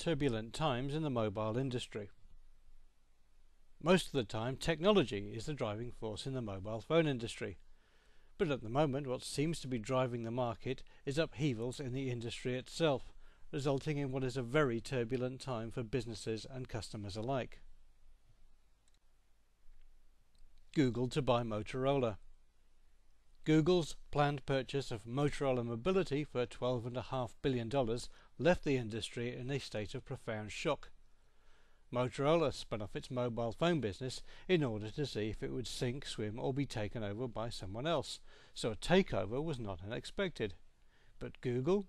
turbulent times in the mobile industry. Most of the time, technology is the driving force in the mobile phone industry. But at the moment, what seems to be driving the market is upheavals in the industry itself, resulting in what is a very turbulent time for businesses and customers alike. Google to buy Motorola. Google's planned purchase of Motorola Mobility for $12.5 billion left the industry in a state of profound shock. Motorola spun off its mobile phone business in order to see if it would sink, swim, or be taken over by someone else, so a takeover was not unexpected. But Google?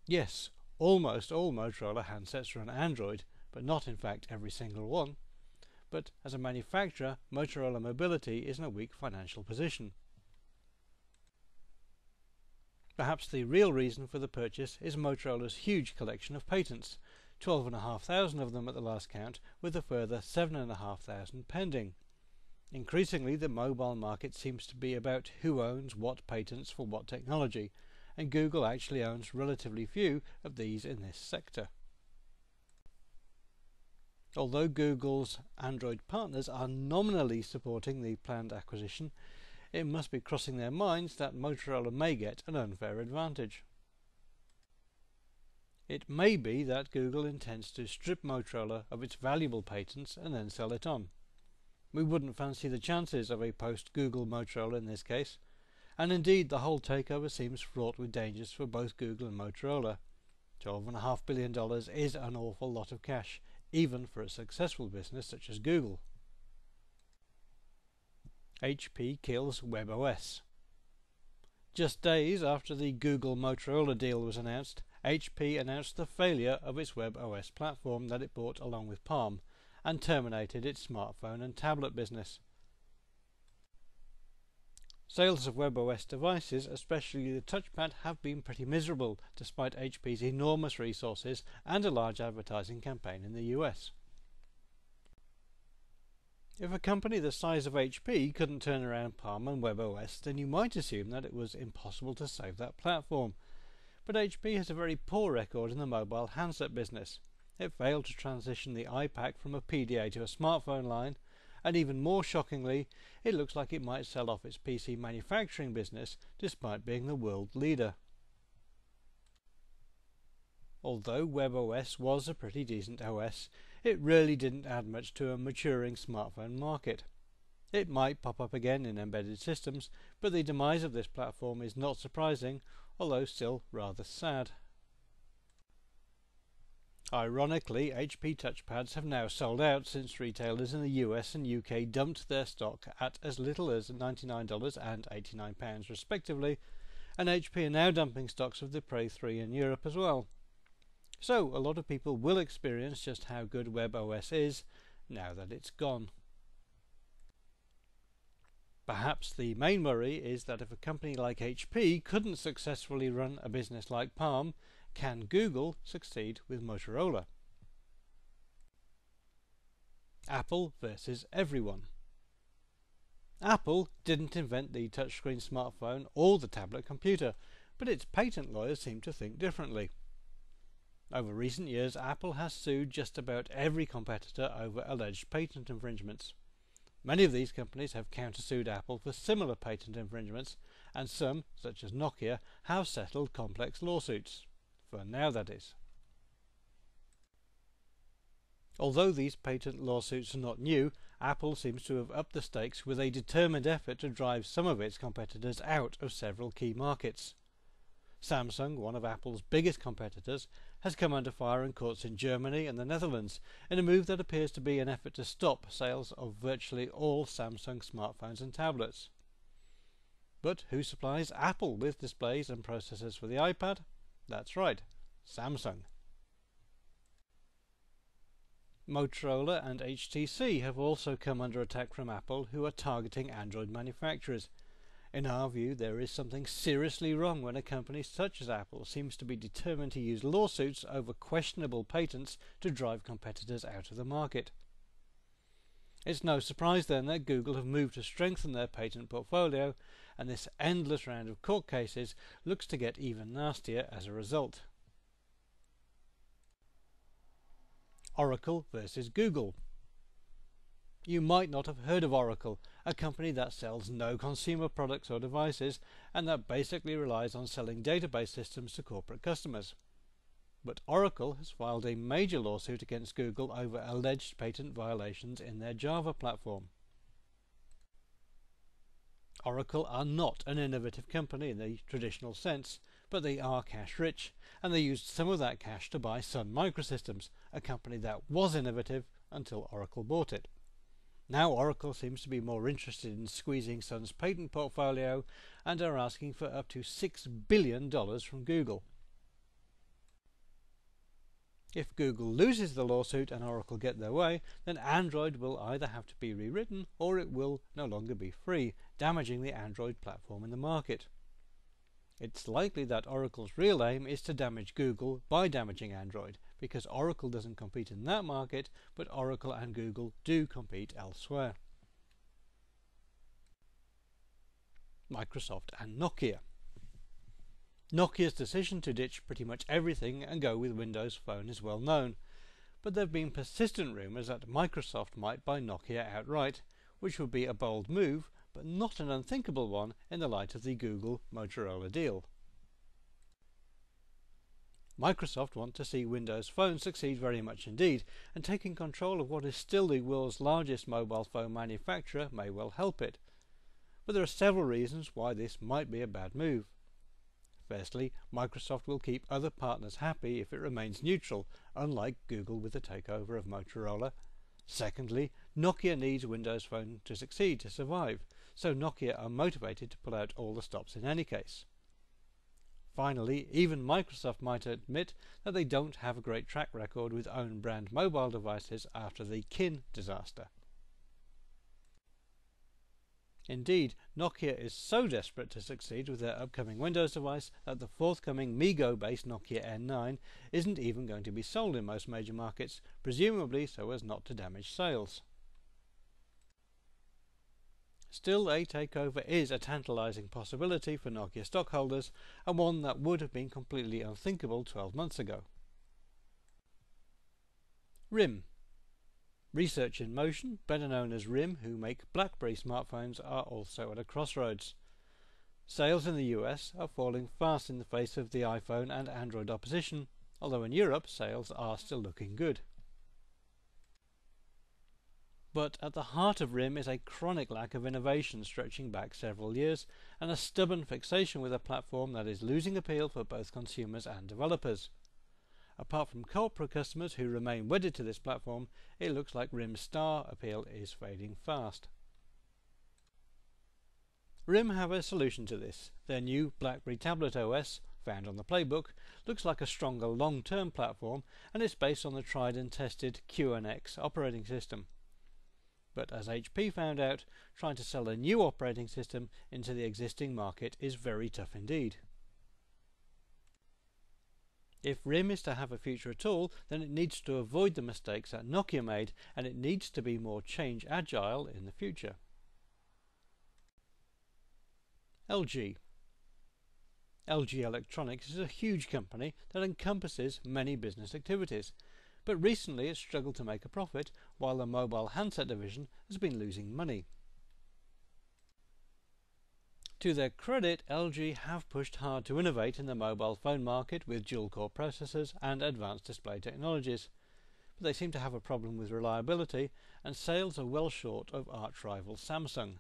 Yes, almost all Motorola handsets run Android, but not in fact every single one. But as a manufacturer, Motorola Mobility is in a weak financial position. Perhaps the real reason for the purchase is Motorola's huge collection of patents, 12,500 of them at the last count, with a further 7,500 pending. Increasingly, the mobile market seems to be about who owns what patents for what technology, and Google actually owns relatively few of these in this sector. Although Google's Android partners are nominally supporting the planned acquisition, it must be crossing their minds that Motorola may get an unfair advantage. It may be that Google intends to strip Motorola of its valuable patents and then sell it on. We wouldn't fancy the chances of a post-Google Motorola in this case, and indeed the whole takeover seems fraught with dangers for both Google and Motorola. $12.5 billion is an awful lot of cash, even for a successful business such as Google. HP kills WebOS. Just days after the Google-Motorola deal was announced, HP announced the failure of its WebOS platform that it bought along with Palm, and terminated its smartphone and tablet business. Sales of WebOS devices, especially the touchpad, have been pretty miserable, despite HP's enormous resources and a large advertising campaign in the US. If a company the size of HP couldn't turn around Palm and WebOS, then you might assume that it was impossible to save that platform. But HP has a very poor record in the mobile handset business. It failed to transition the iPac from a PDA to a smartphone line, and even more shockingly, it looks like it might sell off its PC manufacturing business despite being the world leader. Although WebOS was a pretty decent OS, it really didn't add much to a maturing smartphone market. It might pop up again in embedded systems, but the demise of this platform is not surprising, although still rather sad. Ironically, HP touchpads have now sold out since retailers in the US and UK dumped their stock at as little as $99 and £89 respectively, and HP are now dumping stocks of the Prey 3 in Europe as well. So a lot of people will experience just how good WebOS is now that it's gone. Perhaps the main worry is that if a company like HP couldn't successfully run a business like Palm, can Google succeed with Motorola? Apple versus everyone. Apple didn't invent the touchscreen smartphone or the tablet computer, but its patent lawyers seem to think differently. Over recent years, Apple has sued just about every competitor over alleged patent infringements. Many of these companies have countersued Apple for similar patent infringements, and some, such as Nokia, have settled complex lawsuits. For now, that is. Although these patent lawsuits are not new, Apple seems to have upped the stakes with a determined effort to drive some of its competitors out of several key markets. Samsung, one of Apple's biggest competitors, has come under fire in courts in Germany and the Netherlands in a move that appears to be an effort to stop sales of virtually all Samsung smartphones and tablets. But who supplies Apple with displays and processors for the iPad? That's right, Samsung. Motorola and HTC have also come under attack from Apple, who are targeting Android manufacturers. In our view, there is something seriously wrong when a company such as Apple seems to be determined to use lawsuits over questionable patents to drive competitors out of the market. It's no surprise then that Google have moved to strengthen their patent portfolio, and this endless round of court cases looks to get even nastier as a result. Oracle versus Google. You might not have heard of Oracle, a company that sells no consumer products or devices and that basically relies on selling database systems to corporate customers. But Oracle has filed a major lawsuit against Google over alleged patent violations in their Java platform. Oracle are not an innovative company in the traditional sense, but they are cash rich, and they used some of that cash to buy Sun Microsystems, a company that was innovative until Oracle bought it. Now Oracle seems to be more interested in squeezing Sun's patent portfolio and are asking for up to $6 billion from Google. If Google loses the lawsuit and Oracle get their way, then Android will either have to be rewritten or it will no longer be free, damaging the Android platform in the market. It's likely that Oracle's real aim is to damage Google by damaging Android, because Oracle doesn't compete in that market, but Oracle and Google do compete elsewhere. Microsoft and Nokia. Nokia's decision to ditch pretty much everything and go with Windows Phone is well known, but there have been persistent rumours that Microsoft might buy Nokia outright, which would be a bold move, but not an unthinkable one in the light of the Google-Motorola deal. Microsoft want to see Windows Phone succeed very much indeed, and taking control of what is still the world's largest mobile phone manufacturer may well help it. But there are several reasons why this might be a bad move. Firstly, Microsoft will keep other partners happy if it remains neutral, unlike Google with the takeover of Motorola. Secondly, Nokia needs Windows Phone to succeed to survive, so Nokia are motivated to pull out all the stops in any case. Finally, even Microsoft might admit that they don't have a great track record with own brand mobile devices after the Kin disaster. Indeed, Nokia is so desperate to succeed with their upcoming Windows device that the forthcoming MeeGo-based Nokia N9 isn't even going to be sold in most major markets, presumably so as not to damage sales. Still, a takeover is a tantalising possibility for Nokia stockholders, and one that would have been completely unthinkable 12 months ago. RIM. Research in Motion, better known as RIM, who make BlackBerry smartphones, are also at a crossroads. Sales in the US are falling fast in the face of the iPhone and Android opposition, although in Europe sales are still looking good. But at the heart of RIM is a chronic lack of innovation stretching back several years, and a stubborn fixation with a platform that is losing appeal for both consumers and developers. Apart from corporate customers who remain wedded to this platform, it looks like RIM's star appeal is fading fast. RIM have a solution to this. Their new BlackBerry Tablet OS, found on the playbook, looks like a stronger long-term platform, and it's based on the tried and tested QNX operating system. But as HP found out, trying to sell a new operating system into the existing market is very tough indeed. If RIM is to have a future at all, then it needs to avoid the mistakes that Nokia made, and it needs to be more change agile in the future. LG. LG Electronics is a huge company that encompasses many business activities, but recently it's struggled to make a profit, while the mobile handset division has been losing money. To their credit, LG have pushed hard to innovate in the mobile phone market with dual-core processors and advanced display technologies, but they seem to have a problem with reliability, and sales are well short of arch-rival Samsung.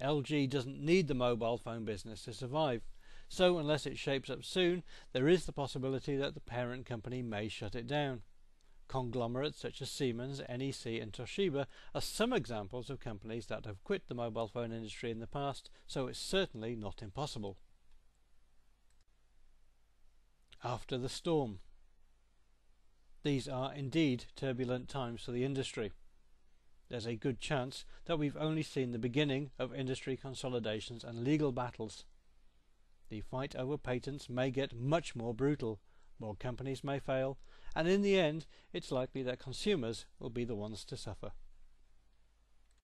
LG doesn't need the mobile phone business to survive, so unless it shapes up soon, there is the possibility that the parent company may shut it down. Conglomerates such as Siemens, NEC and Toshiba are some examples of companies that have quit the mobile phone industry in the past, so it's certainly not impossible. After the storm. These are indeed turbulent times for the industry. There's a good chance that we've only seen the beginning of industry consolidations and legal battles. The fight over patents may get much more brutal, more companies may fail, and in the end it's likely that consumers will be the ones to suffer.